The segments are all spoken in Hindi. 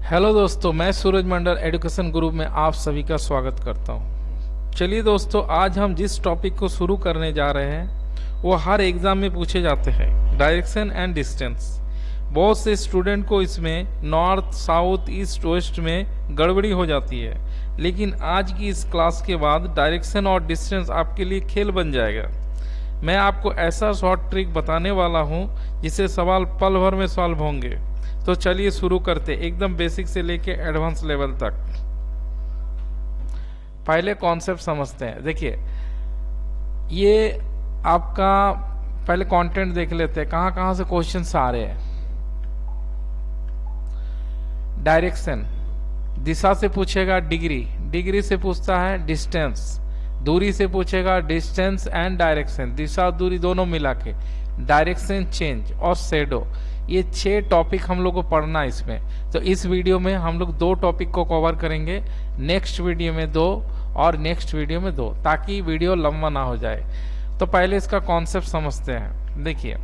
हेलो दोस्तों, मैं सूरज मंडल एजुकेशन ग्रुप में आप सभी का स्वागत करता हूं। चलिए दोस्तों, आज हम जिस टॉपिक को शुरू करने जा रहे हैं वो हर एग्जाम में पूछे जाते हैं, डायरेक्शन एंड डिस्टेंस। बहुत से स्टूडेंट को इसमें नॉर्थ साउथ ईस्ट वेस्ट में गड़बड़ी हो जाती है, लेकिन आज की इस क्लास के बाद डायरेक्शन और डिस्टेंस आपके लिए खेल बन जाएगा। मैं आपको ऐसा शॉर्ट ट्रिक बताने वाला हूं जिससे सवाल पल भर में सॉल्व होंगे। तो चलिए शुरू करते, एकदम बेसिक से लेके एडवांस लेवल तक। पहले कॉन्सेप्ट समझते हैं। देखिए, ये आपका पहले कंटेंट देख लेते हैं, कहां कहां से क्वेश्चंस आ रहे हैं। डायरेक्शन, दिशा से पूछेगा डिग्री, डिग्री से पूछता है डिस्टेंस, दूरी से पूछेगा डिस्टेंस एंड डायरेक्शन, दिशा दूरी दोनों मिला के, डायरेक्शन चेंज और शेडो। ये 6 टॉपिक हम लोग को पढ़ना है इसमें। तो इस वीडियो में हम लोग 2 टॉपिक को कवर करेंगे, नेक्स्ट वीडियो में 2 और नेक्स्ट वीडियो में 2, ताकि वीडियो लंबा ना हो जाए। तो पहले इसका कॉन्सेप्ट समझते हैं। देखिए,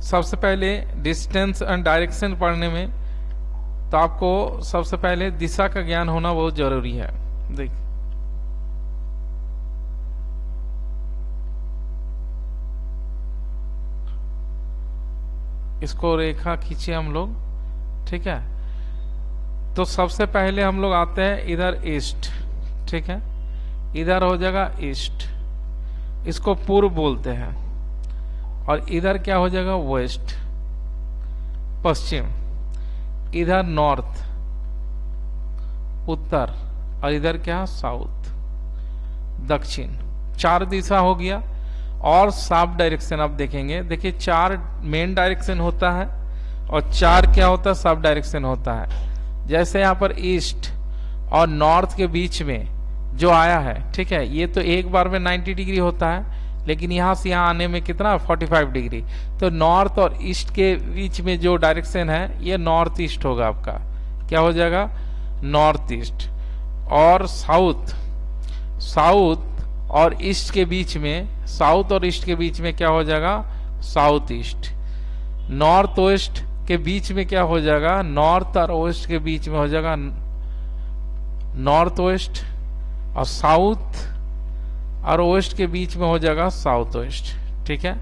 सबसे पहले डिस्टेंस एंड डायरेक्शन पढ़ने में तो आपको सबसे पहले दिशा का ज्ञान होना बहुत जरूरी है। देखिए, इसको रेखा खींचे हम लोग, ठीक है। तो सबसे पहले हम लोग आते हैं इधर ईस्ट, ठीक है, इधर हो जाएगा ईस्ट, इसको पूर्व बोलते हैं, और इधर क्या हो जाएगा वेस्ट पश्चिम, इधर नॉर्थ उत्तर, और इधर क्या साउथ दक्षिण। 4 दिशा हो गया। और सब डायरेक्शन आप देखेंगे। देखिए, 4 मेन डायरेक्शन होता है और 4 क्या होता है, सब डायरेक्शन होता है। जैसे यहाँ पर ईस्ट और नॉर्थ के बीच में जो आया है, ठीक है, ये तो एक बार में 90 डिग्री होता है, लेकिन यहाँ से यहाँ आने में कितना 45 डिग्री। तो नॉर्थ और ईस्ट के बीच में जो डायरेक्शन है ये नॉर्थ ईस्ट होगा आपका। क्या हो जाएगा, नॉर्थ ईस्ट। और साउथ, साउथ और ईस्ट के बीच में, साउथ और ईस्ट के बीच में क्या हो जाएगा, साउथ ईस्ट। नॉर्थ वेस्ट के बीच में क्या हो जाएगा, नॉर्थ और वेस्ट के बीच में हो जाएगा नॉर्थ वेस्ट, और साउथ और वेस्ट के बीच में हो जाएगा साउथ वेस्ट, ठीक है।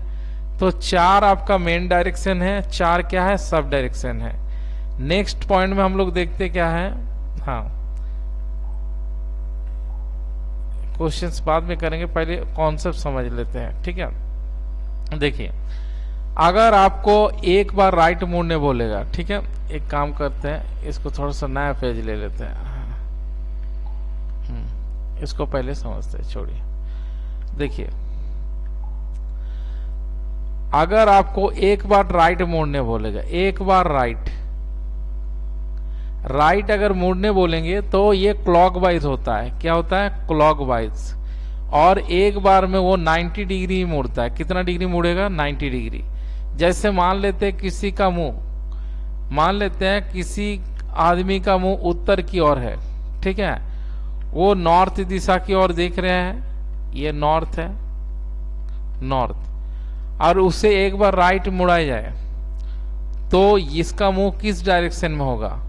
तो 4 आपका मेन डायरेक्शन है, 4 क्या है, सब डायरेक्शन है। नेक्स्ट पॉइंट में हम लोग देखते क्या है, हाँ क्वेश्चंस बाद में करेंगे, पहले कॉन्सेप्ट समझ लेते हैं, ठीक है। देखिए, अगर आपको एक बार राइट मोड़ने बोलेगा, ठीक है, एक काम करते हैं, इसको थोड़ा सा नया पेज ले लेते हैं, इसको पहले समझते हैं, छोड़िए। देखिए, अगर आपको एक बार राइट मोड़ने बोलेगा, एक बार राइट अगर मोड़ने बोलेंगे तो ये क्लॉकवाइज होता है। क्या होता है, क्लॉकवाइज। और एक बार में वो 90 डिग्री ही मुड़ता है। कितना डिग्री मुड़ेगा, 90 डिग्री। जैसे मान लेते हैं किसी का मुंह, मान लेते हैं किसी आदमी का मुंह उत्तर की ओर है, ठीक है, वो नॉर्थ दिशा की ओर देख रहे हैं, ये नॉर्थ है, नॉर्थ, और उसे एक बार राइट मुड़ाया जाए तो इसका मुंह किस डायरेक्शन में होगा।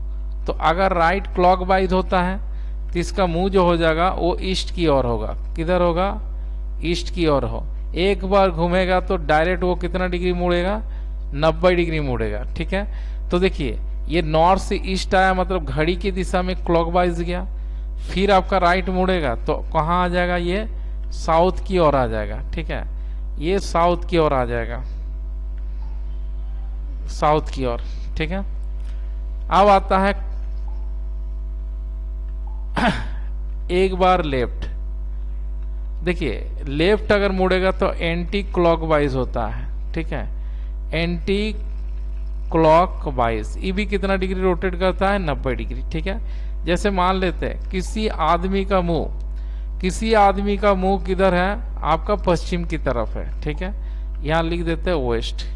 तो अगर राइट क्लॉकवाइज होता है तो इसका मुंह जो हो जाएगा वो ईस्ट की ओर होगा। किधर होगा, ईस्ट की ओर हो। एक बार घूमेगा तो डायरेक्ट वो कितना डिग्री मुड़ेगा, 90 डिग्री मुड़ेगा, ठीक है। तो देखिए, ये नॉर्थ से ईस्ट आया, मतलब घड़ी की दिशा में क्लॉकवाइज गया, फिर आपका राइट मुड़ेगा तो कहाँ आ जाएगा, ये साउथ की ओर आ जाएगा, ठीक है, ये साउथ की ओर आ जाएगा, साउथ की ओर, ठीक है। अब आता है एक बार लेफ्ट। देखिए, लेफ्ट अगर मुड़ेगा तो एंटी क्लॉकवाइज होता है, ठीक है, एंटी क्लॉकवाइज। ये भी कितना डिग्री रोटेट करता है, 90 डिग्री, ठीक है। जैसे मान लेते हैं किसी आदमी का मुंह, किसी आदमी का मुंह किधर है, आपका पश्चिम की तरफ है, ठीक है, यहां लिख देते हैं वेस्ट,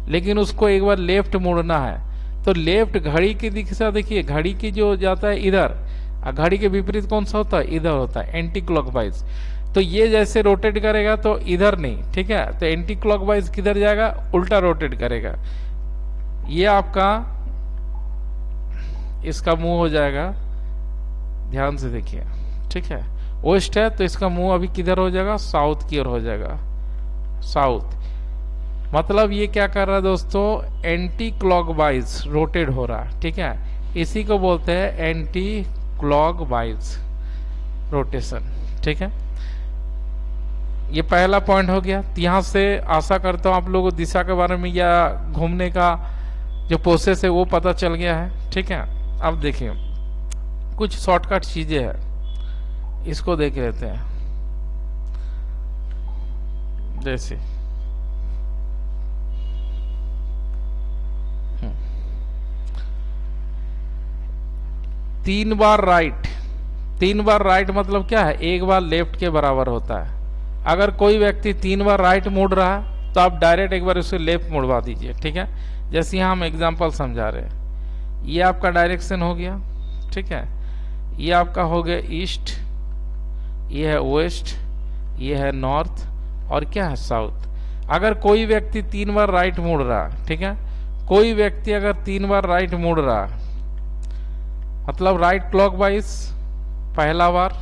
लेकिन उसको एक बार लेफ्ट मुड़ना है। तो लेफ्ट घड़ी की दिशा, देखिए घड़ी की जो जाता है इधर, घड़ी के विपरीत कौन सा होता है, इधर होता है, एंटी क्लॉकवाइज। तो ये जैसे रोटेट करेगा तो इधर नहीं, ठीक है, तो एंटी क्लॉकवाइज किधर जाएगा, उल्टा रोटेट करेगा। ये आपका इसका मुंह हो जाएगा, ध्यान से देखिए, ठीक है। वेस्ट है तो इसका मुंह अभी किधर हो जाएगा, साउथ की ओर हो जाएगा, साउथ। मतलब ये क्या कर रहा है दोस्तों, एंटी क्लॉकवाइज रोटेट हो रहा है, ठीक है। इसी को बोलते हैं एंटी क्लॉकवाइज रोटेशन, ठीक है। ये पहला पॉइंट हो गया। यहां से आशा करता हूं आप लोगों को दिशा के बारे में या घूमने का जो प्रोसेस है वो पता चल गया है, ठीक है। अब देखिए कुछ शॉर्टकट चीजें हैं, इसको देख लेते हैं। जैसे 3 बार राइट, 3 बार राइट मतलब क्या है, 1 बार लेफ्ट के बराबर होता है। अगर कोई व्यक्ति 3 बार राइट मुड़ रहा है तो आप डायरेक्ट एक बार उसे लेफ्ट मुड़वा दीजिए, ठीक है। जैसे यहाँ हम एग्जांपल समझा रहे हैं, ये आपका डायरेक्शन हो गया, ठीक है। ये आपका हो गया ईस्ट, ये है वेस्ट, ये है नॉर्थ और क्या है साउथ। अगर कोई व्यक्ति 3 बार राइट मुड़ रहा है, ठीक है, कोई व्यक्ति अगर 3 बार राइट मुड़ रहा है मतलब राइट क्लॉकवाइज, पहला बार,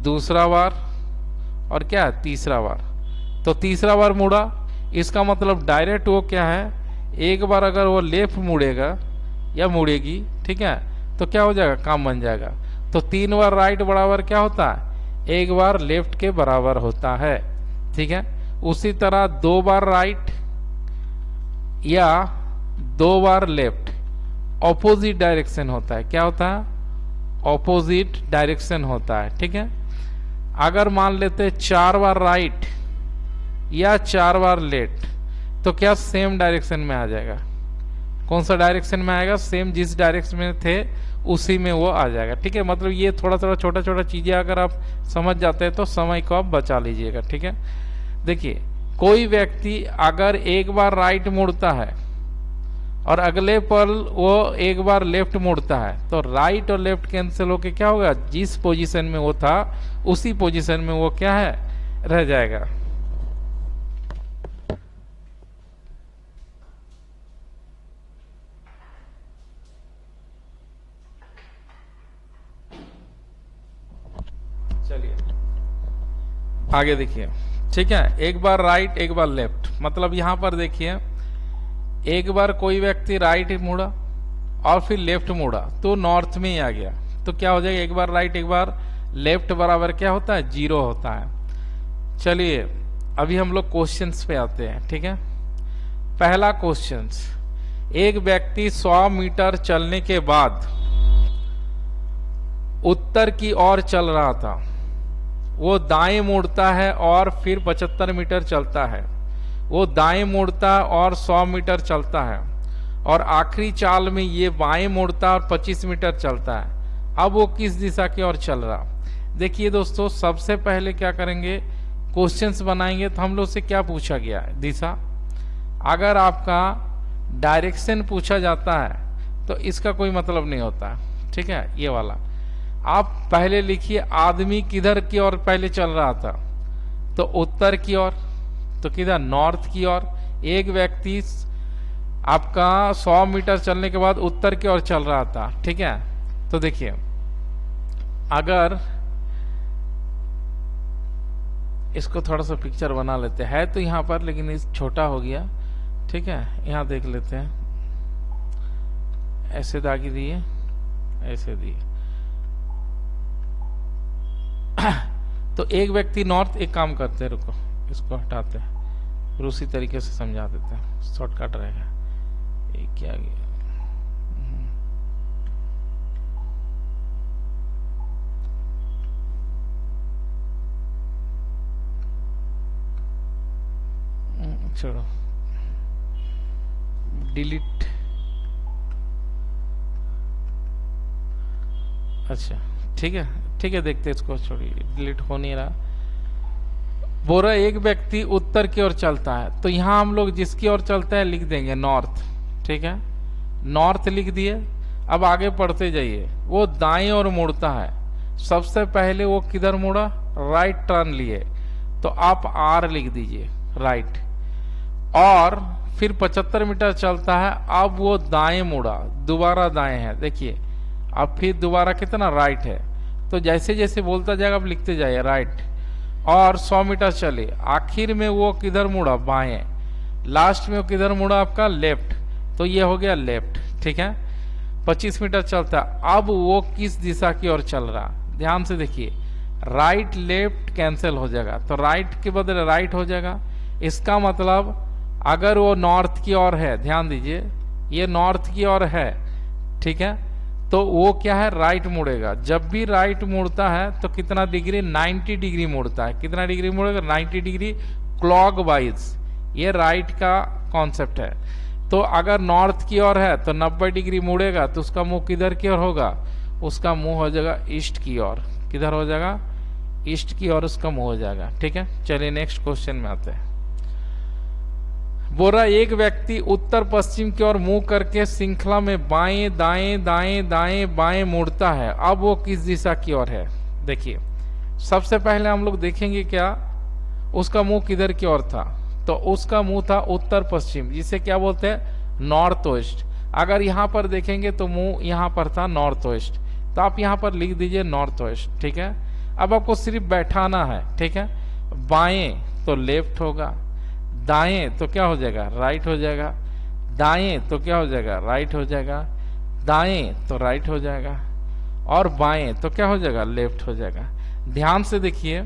दूसरा बार और क्या है तीसरा बार। तो तीसरा बार मुड़ा, इसका मतलब डायरेक्ट वो क्या है, एक बार अगर वो लेफ्ट मुड़ेगा या मुड़ेगी, ठीक है, तो क्या हो जाएगा, काम बन जाएगा। तो 3 बार राइट बराबर क्या होता है, 1 बार लेफ्ट के बराबर होता है, ठीक है। उसी तरह 2 बार राइट या 2 बार लेफ्ट ऑपोजिट डायरेक्शन होता है, क्या होता है, ऑपोजिट डायरेक्शन होता है, ठीक है। अगर मान लेते 4 बार राइट या 4 बार लेफ्ट तो क्या सेम डायरेक्शन में आ जाएगा, कौन सा डायरेक्शन में आएगा, सेम जिस डायरेक्शन में थे उसी में वो आ जाएगा, ठीक है। मतलब ये थोड़ा थोड़ा छोटा छोटा चीजें अगर आप समझ जाते हैं तो समय को आप बचा लीजिएगा, ठीक है। देखिए कोई व्यक्ति अगर 1 बार राइट मुड़ता है और अगले पल वो 1 बार लेफ्ट मुड़ता है तो राइट और लेफ्ट कैंसिल होके क्या होगा, जिस पोजीशन में वो था उसी पोजीशन में वो क्या है, रह जाएगा। चलिए आगे देखिए, ठीक है। 1 बार राइट 1 बार लेफ्ट, मतलब यहां पर देखिए 1 बार कोई व्यक्ति राइट मुड़ा और फिर लेफ्ट मुड़ा तो नॉर्थ में ही आ गया, तो क्या हो जाएगा, 1 बार राइट 1 बार लेफ्ट बराबर क्या होता है, 0 होता है। चलिए अभी हम लोग क्वेश्चंस पे आते हैं, ठीक है। पहला क्वेश्चंस, एक व्यक्ति 100 मीटर चलने के बाद उत्तर की ओर चल रहा था, वो दाएं मुड़ता है और फिर 75 मीटर चलता है, वो दाएं मुड़ता और 100 मीटर चलता है और आखिरी चाल में ये बाएं मुड़ता और 25 मीटर चलता है। अब वो किस दिशा की ओर चल रहा, देखिए दोस्तों सबसे पहले क्या करेंगे, क्वेश्चंस बनाएंगे तो हम लोग से क्या पूछा गया है, दिशा। अगर आपका डायरेक्शन पूछा जाता है तो इसका कोई मतलब नहीं होता, ठीक है। ये वाला आप पहले लिखिए, आदमी किधर की ओर पहले चल रहा था, तो उत्तर की ओर, तो किधर, नॉर्थ की ओर। एक व्यक्ति आपका 100 मीटर चलने के बाद उत्तर की ओर चल रहा था, ठीक है। तो देखिए अगर इसको थोड़ा सा पिक्चर बना लेते हैं, तो यहां पर लेकिन इस छोटा हो गया, ठीक है। यहां देख लेते हैं, ऐसे दागी दिए, ऐसे दिए तो एक व्यक्ति नॉर्थ, एक काम करते हैं, रुको इसको हटाते हैं, फिर उसी तरीके से समझा देते हैं, शॉर्टकट रहेगा। एक क्या गया, छोड़ो, डिलीट, अच्छा ठीक है, ठीक है, देखते इसको, छोड़िए, डिलीट हो नहीं रहा। बोल रहा एक व्यक्ति उत्तर की ओर चलता है, तो यहां हम लोग जिसकी ओर चलता है लिख देंगे नॉर्थ, ठीक है, नॉर्थ लिख दिए। अब आगे पढ़ते जाइए, वो दाएं ओर मुड़ता है, सबसे पहले वो किधर मुड़ा, राइट टर्न लिए, तो आप आर लिख दीजिए, राइट। और फिर 75 मीटर चलता है, अब वो दाएं मुड़ा, दोबारा दाएं है, देखिए अब फिर दोबारा कितना राइट है। तो जैसे जैसे बोलता जाएगा आप लिखते जाइए राइट। और 100 मीटर चले, आखिर में वो किधर मुड़ा, बाएं। लास्ट में वो किधर मुड़ा, आपका लेफ्ट, तो ये हो गया लेफ्ट, ठीक है। 25 मीटर चलता, अब वो किस दिशा की ओर चल रहा, ध्यान से देखिए, राइट लेफ्ट कैंसिल हो जाएगा, तो राइट के बदले राइट हो जाएगा। इसका मतलब अगर वो नॉर्थ की ओर है, ध्यान दीजिए ये नॉर्थ की ओर है, ठीक है, तो वो क्या है, राइट मुड़ेगा। जब भी राइट मुड़ता है तो कितना डिग्री, 90 डिग्री मुड़ता है। कितना डिग्री मुड़ेगा, 90 डिग्री क्लॉकवाइज, ये राइट का कॉन्सेप्ट है। तो अगर नॉर्थ की ओर है तो 90 डिग्री मुड़ेगा, तो उसका मुंह किधर की ओर होगा, उसका मुंह हो जाएगा ईस्ट की ओर। किधर हो जाएगा, ईस्ट की ओर उसका मुंह हो जाएगा, ठीक है। चलिए नेक्स्ट क्वेश्चन में आते हैं। बोल रहा एक व्यक्ति उत्तर पश्चिम की ओर मुंह करके श्रृंखला में बाएं दाएं दाएं दाएं बाएं मुड़ता है, अब वो किस दिशा की ओर है। देखिए सबसे पहले हम लोग देखेंगे क्या, उसका मुंह किधर की ओर था, तो उसका मुंह था उत्तर पश्चिम, जिसे क्या बोलते हैं, नॉर्थ वेस्ट। अगर यहाँ पर देखेंगे तो मुंह यहाँ पर था नॉर्थ वेस्ट, तो आप यहाँ पर लिख दीजिए नॉर्थ वेस्ट, ठीक है। अब आपको सिर्फ बैठाना है, ठीक है। बाएं तो लेफ्ट होगा, दाएं तो क्या हो जाएगा, राइट हो जाएगा, दाएं तो क्या हो जाएगा, राइट हो जाएगा, दाएं तो राइट हो जाएगा, और बाएं तो क्या हो जाएगा, लेफ्ट हो जाएगा। ध्यान से देखिए,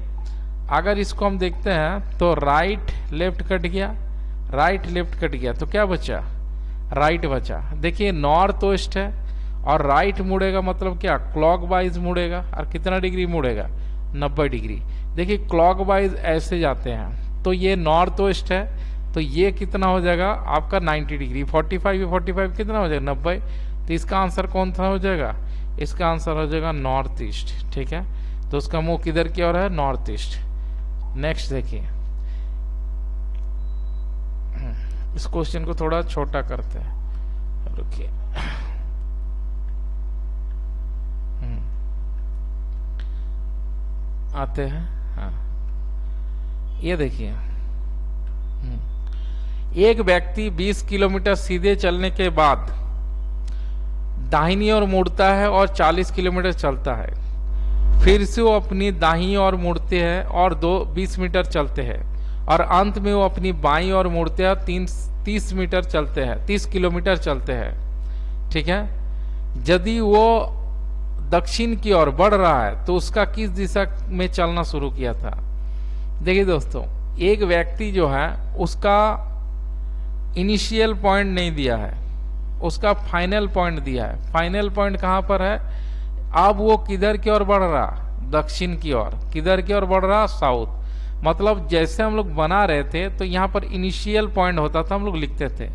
अगर इसको हम देखते हैं तो राइट लेफ्ट कट गया, राइट लेफ्ट कट गया, तो क्या बचा, राइट बचा। देखिए नॉर्थ वेस्ट है और राइट मुड़ेगा, मतलब क्या, क्लॉकवाइज मुड़ेगा, और कितना डिग्री मुड़ेगा, 90 डिग्री। देखिए क्लॉकवाइज ऐसे जाते हैं, तो ये नॉर्थ वेस्ट है, तो ये कितना हो जाएगा आपका 90 डिग्री, 45 कितना हो जाएगा, 90। तो इसका आंसर कौन सा हो जाएगा, इसका आंसर हो जाएगा नॉर्थ ईस्ट, ठीक है। तो उसका मुंह किधर की ओर है, नॉर्थ ईस्ट। नेक्स्ट देखिए, इस क्वेश्चन को थोड़ा छोटा करते हैं, रुकिए। आते हैं, हाँ ये देखिए, एक व्यक्ति 20 किलोमीटर सीधे चलने के बाद दाहिनी ओर मुड़ता है और 40 किलोमीटर चलता है, फिर से वो अपनी दाहिनी ओर मुड़ते हैं और 20 मीटर चलते हैं, और अंत में वो अपनी बाईं ओर मुड़ते हैं, 30 मीटर चलते हैं, 30 किलोमीटर चलते हैं, ठीक है। यदि वो दक्षिण की ओर बढ़ रहा है तो उसका किस दिशा में चलना शुरू किया था। देखिए दोस्तों, एक व्यक्ति जो है उसका इनिशियल पॉइंट नहीं दिया है, उसका फाइनल पॉइंट दिया है। फाइनल पॉइंट कहाँ पर है, अब वो किधर की ओर बढ़ रहा, दक्षिण की ओर। किधर की ओर बढ़ रहा, साउथ। मतलब जैसे हम लोग बना रहे थे तो यहाँ पर इनिशियल पॉइंट होता था, हम लोग लिखते थे,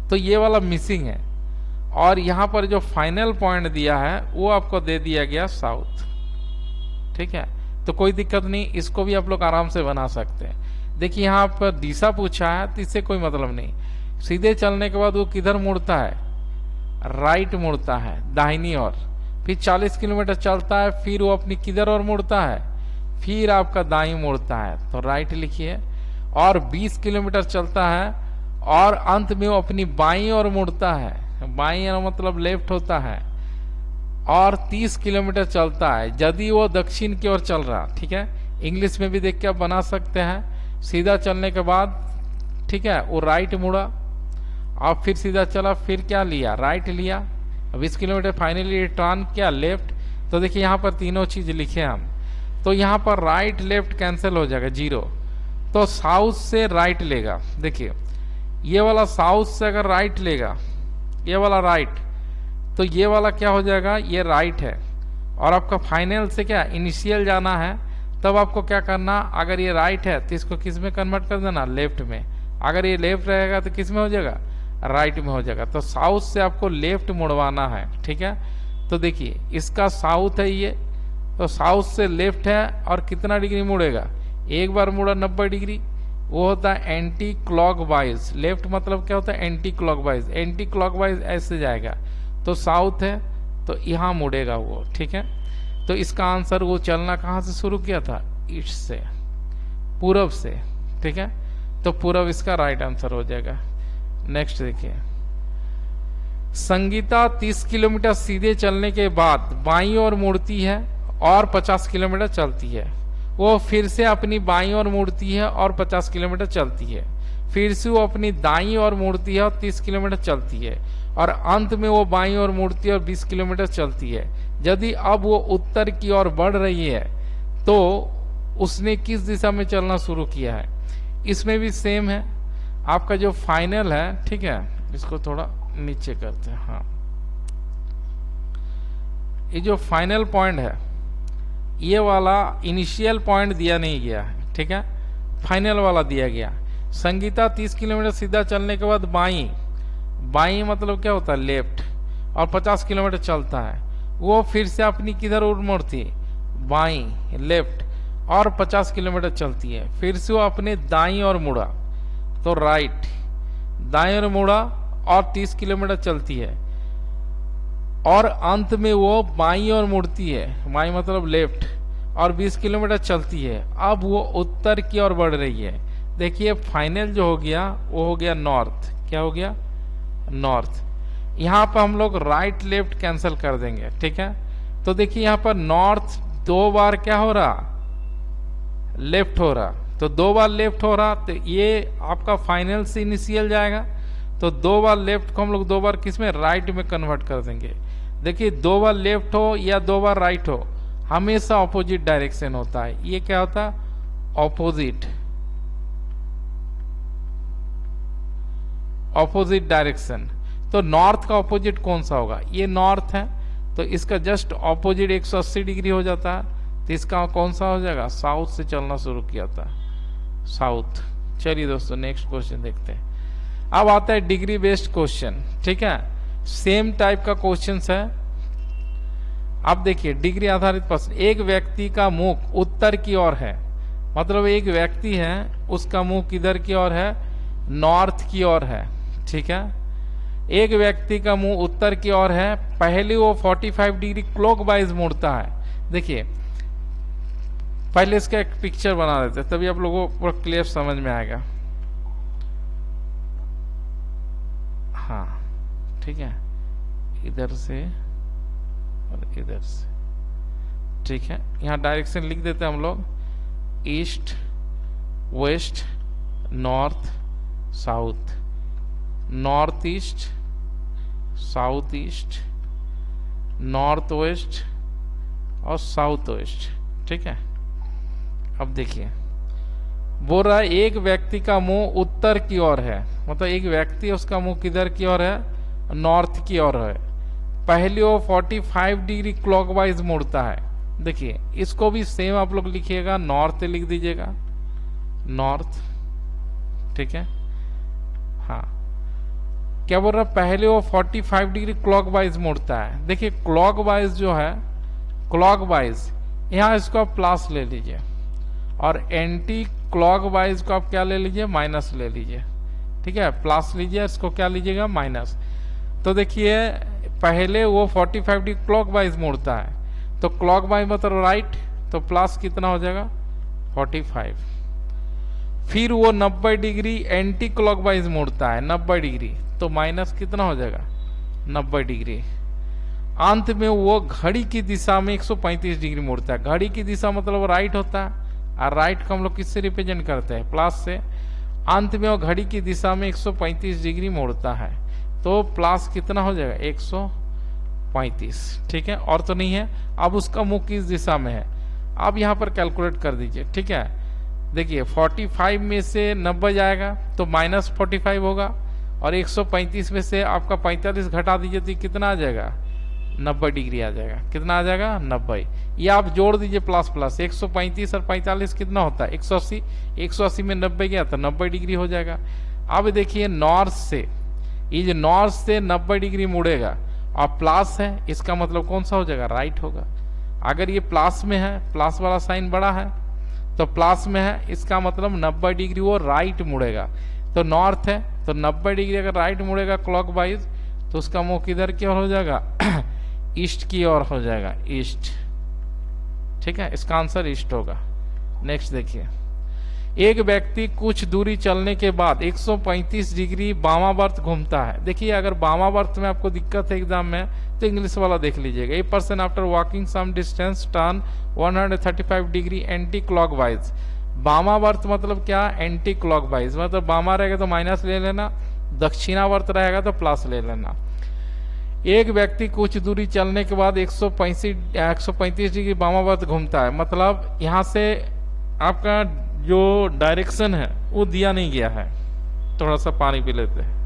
तो ये वाला मिसिंग है, और यहाँ पर जो फाइनल पॉइंट दिया है वो आपको दे दिया गया साउथ, ठीक है। तो कोई दिक्कत नहीं, इसको भी आप लोग आराम से बना सकते हैं। देखिए यहाँ पर दिशा पूछा है तो इससे कोई मतलब नहीं, सीधे चलने के बाद वो किधर मुड़ता है, राइट मुड़ता है, दाहिनी ओर। फिर 40 किलोमीटर चलता है, फिर वो अपनी किधर ओर मुड़ता है, फिर आपका दाईं मुड़ता है, तो राइट लिखिए। और 20 किलोमीटर चलता है और अंत में वो अपनी बाईं ओर मुड़ता है, बाईं ओर मतलब लेफ्ट होता है, और 30 किलोमीटर चलता है यदि वो दक्षिण की ओर चल रहा, ठीक है। इंग्लिश में भी देख के आप बना सकते हैं। सीधा चलने के बाद, ठीक है, वो राइट मुड़ा और फिर सीधा चला, फिर क्या लिया, राइट लिया, 20 किलोमीटर फाइनली टर्न किया लेफ्ट। तो देखिए यहाँ पर तीनों चीज लिखे हम, तो यहाँ पर राइट लेफ्ट कैंसिल हो जाएगा, 0। तो साउथ से राइट लेगा, देखिए ये वाला साउथ से अगर राइट लेगा, ये वाला राइट, तो ये वाला क्या हो जाएगा, ये राइट है, और आपका फाइनल से क्या इनिशियल जाना है, तब आपको क्या करना, अगर ये राइट है तो इसको किस में कन्वर्ट कर देना, लेफ्ट में। अगर ये लेफ्ट रहेगा तो किस में हो जाएगा, राइट में हो जाएगा। तो साउथ से आपको लेफ्ट मुड़वाना है, ठीक है। तो देखिए इसका साउथ है ये, तो साउथ से लेफ्ट है, और कितना डिग्री मुड़ेगा, एक बार मुड़ा 90 डिग्री, वो होता है एंटी क्लॉकवाइज। लेफ्ट मतलब क्या होता है, एंटी क्लॉकवाइज। एंटी क्लॉकवाइज ऐसे जाएगा, तो साउथ है तो यहाँ मुड़ेगा वो, ठीक है। तो इसका आंसर, वो चलना कहाँ से शुरू किया था, ईस्ट से, पूरब से, ठीक है। तो पूरब इसका राइट आंसर हो जाएगा। नेक्स्ट देखिए, संगीता 30 किलोमीटर सीधे चलने के बाद बाईं ओर मुड़ती है और 50 किलोमीटर चलती है। वो फिर से अपनी बाईं ओर मुड़ती है और 50 किलोमीटर चलती है। फिर से वो अपनी दाईं ओर मुड़ती है और 30 किलोमीटर चलती है, और अंत में वो बाईं ओर मुड़ती है और 20 किलोमीटर चलती है। यदि अब वो उत्तर की ओर बढ़ रही है तो उसने किस दिशा में चलना शुरू किया है। इसमें भी सेम है, आपका जो फाइनल है, ठीक है, इसको थोड़ा नीचे करते हैं। हाँ, ये जो फाइनल पॉइंट है, ये वाला इनिशियल पॉइंट दिया नहीं गया है, ठीक है, फाइनल वाला दिया गया। संगीता 30 किलोमीटर सीधा चलने के बाद बाईं, बाईं मतलब क्या होता है, लेफ्ट, और 50 किलोमीटर चलता है। वो फिर से अपनी किधर ओर मुड़ती, बाईं, लेफ्ट, और 50 किलोमीटर चलती है। फिर से वो अपने दाईं ओर मुड़ा तो राइट, दाईं ओर मुड़ा और 30 किलोमीटर चलती है, और अंत में वो बाईं ओर मुड़ती है, बाईं मतलब लेफ्ट, और 20 किलोमीटर चलती है। अब वो उत्तर की ओर बढ़ रही है। देखिए फाइनल जो हो गया वो हो गया नॉर्थ। क्या हो गया, नॉर्थ। यहाँ पर हम लोग राइट लेफ्ट कैंसिल कर देंगे, ठीक है। तो देखिए यहाँ पर नॉर्थ 2 बार क्या हो रहा, लेफ्ट हो रहा, तो 2 बार लेफ्ट हो रहा, तो ये आपका फाइनल से इनिशियल जाएगा। तो 2 बार लेफ्ट को हम लोग 2 बार किस में, राइट में कन्वर्ट कर देंगे। देखिए 2 बार लेफ्ट हो या 2 बार राइट हो, हमेशा ऑपोजिट डायरेक्शन होता है। ये क्या होता है, ऑपोजिट, ऑपोजिट डायरेक्शन। तो नॉर्थ का ऑपोजिट कौन सा होगा, ये नॉर्थ है, तो इसका जस्ट ऑपोजिट 180 डिग्री हो जाता है। तो इसका कौन सा हो जाएगा, साउथ से चलना शुरू किया था, साउथ। चलिए दोस्तों नेक्स्ट क्वेश्चन देखते हैं। अब आता है डिग्री बेस्ड क्वेश्चन, ठीक है, सेम टाइप का क्वेश्चन है। अब देखिए डिग्री आधारित प्रश्न। एक व्यक्ति का मुख उत्तर की ओर है, मतलब एक व्यक्ति है उसका मुख किधर की ओर है, नॉर्थ की ओर है, ठीक है। एक व्यक्ति का मुंह उत्तर की ओर है, पहले वो 45 डिग्री क्लॉकवाइज मुड़ता है। देखिए पहले इसका एक पिक्चर बना देते हैं, तभी आप लोगों को पूरा क्लियर समझ में आएगा। हाँ ठीक है, इधर से और इधर से, ठीक है। यहाँ डायरेक्शन लिख देते हैं हम लोग, east, west, north, south, north east, south east, north west और साउथ वेस्ट, ठीक है। अब देखिए बोल रहा है एक व्यक्ति का मुंह उत्तर की ओर है, मतलब एक व्यक्ति उसका मुंह किधर की ओर है, नॉर्थ की ओर है। पहले वो 45 डिग्री क्लॉकवाइज मुड़ता है। देखिए इसको भी सेम आप लोग लिखिएगा, नॉर्थ लिख दीजिएगा, नॉर्थ, ठीक है। हाँ क्या बोल रहा है, पहले वो 45 डिग्री क्लॉकवाइज मुड़ता है। देखिए क्लॉकवाइज जो है, क्लॉकवाइज, यहाँ इसको आप प्लस ले लीजिए, और एंटी क्लॉकवाइज को आप क्या ले लीजिए, माइनस ले लीजिए, ठीक है। प्लस लीजिए, इसको क्या लीजिएगा, माइनस। तो देखिए पहले वो 45 डिग्री क्लॉकवाइज मुड़ता है, तो क्लॉकवाइज मतलब राइट, तो प्लस कितना हो जाएगा 45। फिर वो 90 डिग्री एंटी क्लॉकवाइज मुड़ता है, 90 डिग्री, तो माइनस कितना हो जाएगा 90 डिग्री। अंत में वो घड़ी की दिशा में 135 डिग्री मुड़ता है। घड़ी की दिशा मतलब राइट होता है, और राइट को हम लोग किससे रिप्रेजेंट करते हैं, प्लस से। अंत में वो घड़ी की दिशा में 135 डिग्री मुड़ता है, तो प्लस कितना हो जाएगा 135, ठीक है। और तो नहीं है। अब उसका मुख किस दिशा में है, अब यहाँ पर कैलकुलेट कर दीजिए, ठीक है। देखिए 45 में से 90 जाएगा तो -45 होगा, और 135 में से आपका 45 घटा दीजिए तो कितना आ जाएगा 90 डिग्री आ जाएगा। कितना आ जाएगा 90। ये आप जोड़ दीजिए प्लस प्लस, 135 और 45 कितना होता है 180, 180 में 90 गया तो 90 डिग्री हो जाएगा। अब देखिए नॉर्थ से, ये जो नॉर्थ से 90 डिग्री मुड़ेगा और प्लस है, इसका मतलब कौन सा हो जाएगा, राइट होगा। अगर ये प्लस में है, प्लस वाला साइन बड़ा है, तो प्लस में है, इसका मतलब 90 डिग्री वो राइट मुड़ेगा। तो नॉर्थ है तो 90 डिग्री अगर राइट मुड़ेगा क्लॉकवाइज, तो उसका मुंह किधर की ओर हो जाएगा ईस्ट की ओर हो जाएगा, ईस्ट, ठीक है। इसका आंसर ईस्ट होगा। नेक्स्ट देखिए, एक व्यक्ति कुछ दूरी चलने के बाद 135 डिग्री वामावर्त घूमता है। देखिए अगर वामावर्त में आपको दिक्कत है एग्जाम में तो इंग्लिश वाला देख लीजिएगा। A person after walking some distance turn 135 degree anti clockwise. वामावर्त मतलब क्या, एंटी क्लॉकवाइज मतलब वामा रहेगा तो माइनस ले लेना, दक्षिणावर्त रहेगा तो प्लस ले लेना। एक व्यक्ति कुछ दूरी चलने के बाद 135 डिग्री वामावर्त घूमता है, मतलब यहाँ से आपका जो डायरेक्शन है वो दिया नहीं गया है। थोड़ा सा पानी पी लेते हैं।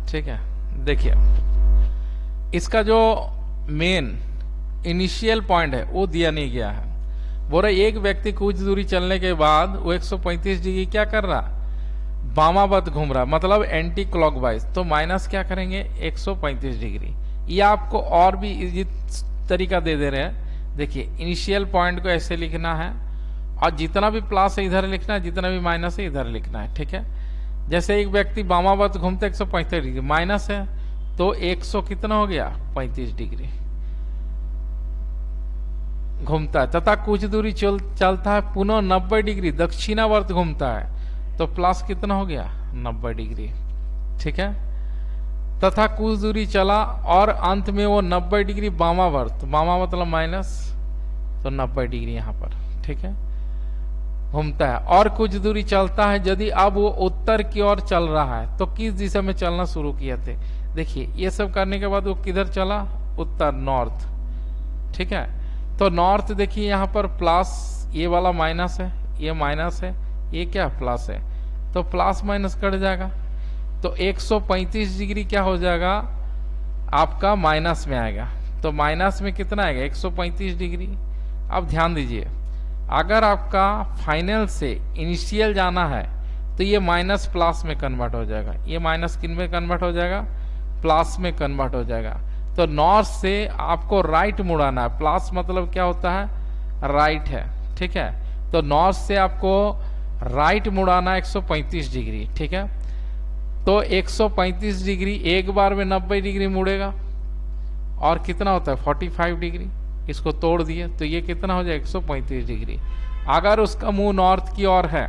ठीक है, देखिए इसका जो मेन इनिशियल पॉइंट है वो दिया नहीं गया है। बोल रहा एक व्यक्ति कुछ दूरी चलने के बाद वो 135 डिग्री क्या कर रहा, वामावर्त घूम रहा, मतलब एंटी क्लॉकवाइज। तो माइनस क्या करेंगे 135 डिग्री। ये आपको और भी इजी तरीका दे दे रहे हैं। देखिए इनिशियल पॉइंट को ऐसे लिखना है और जितना भी प्लस है इधर लिखना है, जितना भी माइनस है इधर लिखना है। ठीक है, जैसे एक व्यक्ति वामावर्त घूमते 135 डिग्री, माइनस है तो 100 कितना हो गया 35 डिग्री घूमता है, तथा कुछ दूरी चलता है पुनः 90 डिग्री दक्षिणावर्त घूमता है, तो प्लस कितना हो गया 90 डिग्री। ठीक है, तथा कुछ दूरी चला और अंत में वो 90 डिग्री वामावर्त, वामा मतलब माइनस, तो 90 डिग्री यहाँ पर ठीक है घूमता है। और कुछ दूरी चलता है यदि अब वो उत्तर की ओर चल रहा है, तो किस दिशा में चलना शुरू किए थे। देखिए ये सब करने के बाद वो किधर चला, उत्तर, नॉर्थ। ठीक है, तो नॉर्थ देखिए यहाँ पर प्लस, ये वाला माइनस है, ये माइनस है, ये क्या प्लस है, तो प्लस माइनस कट जाएगा, तो 135 डिग्री क्या हो जाएगा आपका माइनस में आएगा। तो माइनस में कितना आएगा 135 डिग्री। अब ध्यान दीजिए अगर आपका फाइनल से इनिशियल जाना है तो ये माइनस प्लस में कन्वर्ट हो जाएगा, ये माइनस किन में कन्वर्ट हो जाएगा, प्लस में कन्वर्ट हो जाएगा। तो नॉर्थ से आपको राइट मुड़ाना है, प्लस मतलब क्या होता है राइट है। ठीक है, तो नॉर्थ से आपको राइट मुड़ाना 135 डिग्री। ठीक है, तो 135 डिग्री एक बार में 90 डिग्री मुड़ेगा और कितना होता है 45 डिग्री, इसको तोड़ दिए तो ये कितना हो जाए 135 डिग्री। अगर उसका मुंह नॉर्थ की ओर है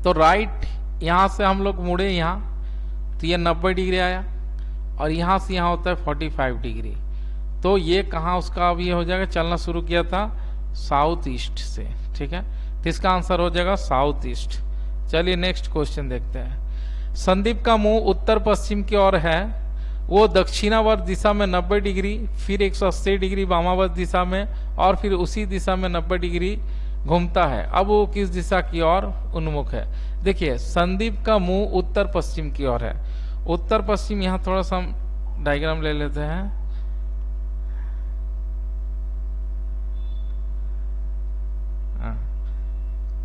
तो राइट यहां से हम लोग मुड़े यहाँ, तो ये 90 डिग्री आया और यहां से यहाँ होता है 45 डिग्री। तो ये कहाँ उसका अब ये हो जाएगा, चलना शुरू किया था साउथ ईस्ट से। ठीक है, तो इसका आंसर हो जाएगा साउथ ईस्ट। चलिए नेक्स्ट क्वेश्चन देखते हैं। संदीप का मुंह उत्तर पश्चिम की ओर है, वो दक्षिणावर्त दिशा में 90 डिग्री, फिर 180 डिग्री वामावर्त दिशा में और फिर उसी दिशा में 90 डिग्री घूमता है। अब वो किस दिशा की ओर उन्मुख है। देखिए संदीप का मुंह उत्तर पश्चिम की ओर है, उत्तर पश्चिम, यहाँ थोड़ा सा हम डायग्राम ले लेते हैं।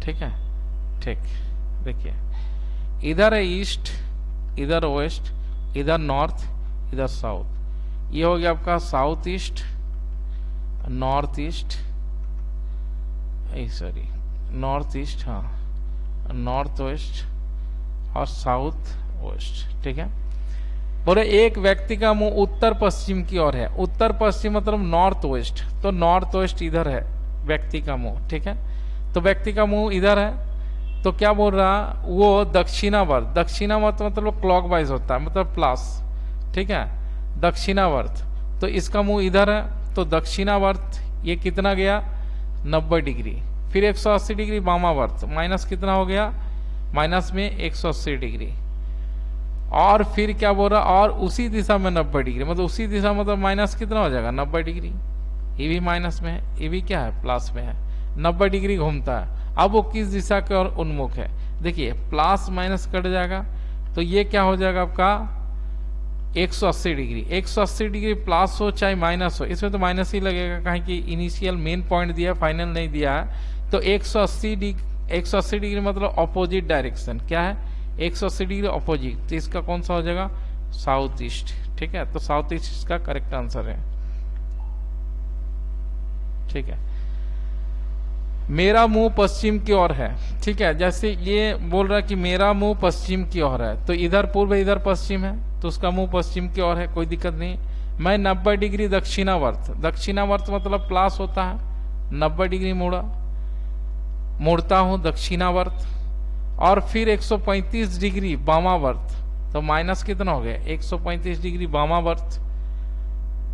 ठीक है, ठीक, देखिए इधर है ईस्ट, इधर वेस्ट, इधर नॉर्थ, इधर साउथ। ये हो गया आपका south east, north east, sorry north east, हाँ नॉर्थ वेस्ट और साउथ वेस्ट। ठीक है, बोले एक व्यक्ति का मुंह उत्तर पश्चिम की ओर है, उत्तर पश्चिम मतलब नॉर्थ वेस्ट, तो नॉर्थ वेस्ट इधर है व्यक्ति का मुंह। ठीक है, तो व्यक्ति का मुंह इधर है, तो क्या बोल रहा वो दक्षिणावर्त, दक्षिणावर्त मतलब क्लॉकवाइज होता है, मतलब प्लस। ठीक है, दक्षिणावर्त, तो इसका मुंह इधर है, तो दक्षिणावर्त ये कितना गया 90 डिग्री, फिर 180 डिग्री वामावर्त, माइनस कितना हो गया, माइनस में 180 डिग्री, और फिर क्या बोल रहा और उसी दिशा में 90 डिग्री, मतलब उसी दिशा मतलब माइनस कितना हो जाएगा 90 डिग्री, ये भी माइनस में है, ये भी क्या है प्लस में है, 90 डिग्री घूमता है। अब वो किस दिशा की ओर उन्मुख है, देखिए प्लस माइनस कट जाएगा, तो ये क्या हो जाएगा आपका 180 डिग्री। 180 डिग्री प्लस हो चाहे माइनस हो, इसमें तो माइनस ही लगेगा, कहीं कि इनिशियल मेन पॉइंट दिया फाइनल नहीं दिया है। तो 180 डिग्री मतलब ऑपोजिट डायरेक्शन, क्या है 180 डिग्री ऑपोजिट, तो इसका कौन सा हो जाएगा साउथ ईस्ट। ठीक है, तो साउथ ईस्ट इसका करेक्ट आंसर है। ठीक है, मेरा मुंह पश्चिम की ओर है, ठीक है। जैसे ये बोल रहा है कि मेरा मुंह पश्चिम की ओर है, तो इधर पूर्व इधर पश्चिम है, तो उसका मुंह पश्चिम की ओर है, कोई दिक्कत नहीं। मैं 90 डिग्री दक्षिणावर्त, दक्षिणावर्त मतलब प्लास होता है, 90 डिग्री मुड़ता हूं दक्षिणावर्त, और फिर 135 डिग्री वामावर्त, तो माइनस कितना हो गया, 135 डिग्री वामावर्त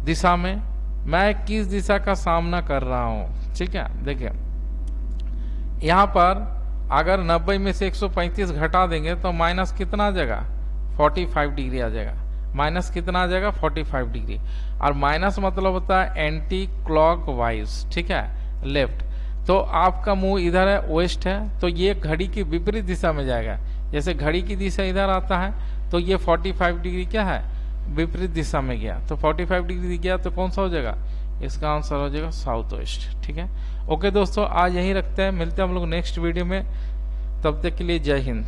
दिशा में मैं किस दिशा का सामना कर रहा हूं, ठीक है। देखिए यहां पर अगर 90 में से 135 घटा देंगे तो माइनस कितना आ जाएगा, 45 डिग्री आ जाएगा। माइनस कितना आ जाएगा, 45 डिग्री। और माइनस मतलब होता है एंटी क्लॉक वाइज, ठीक है, लेफ्ट। तो आपका मुंह इधर है, वेस्ट है, तो ये घड़ी की विपरीत दिशा में जाएगा। जैसे घड़ी की दिशा इधर आता है तो ये 45 डिग्री क्या है, विपरीत दिशा में गया, तो 45 डिग्री गया, तो कौन सा हो जाएगा, इसका आंसर हो जाएगा साउथ वेस्ट, ठीक है। ओके दोस्तों, आज यहीं रखते हैं, मिलते हैं हम लोग नेक्स्ट वीडियो में, तब तक के लिए जय हिंद।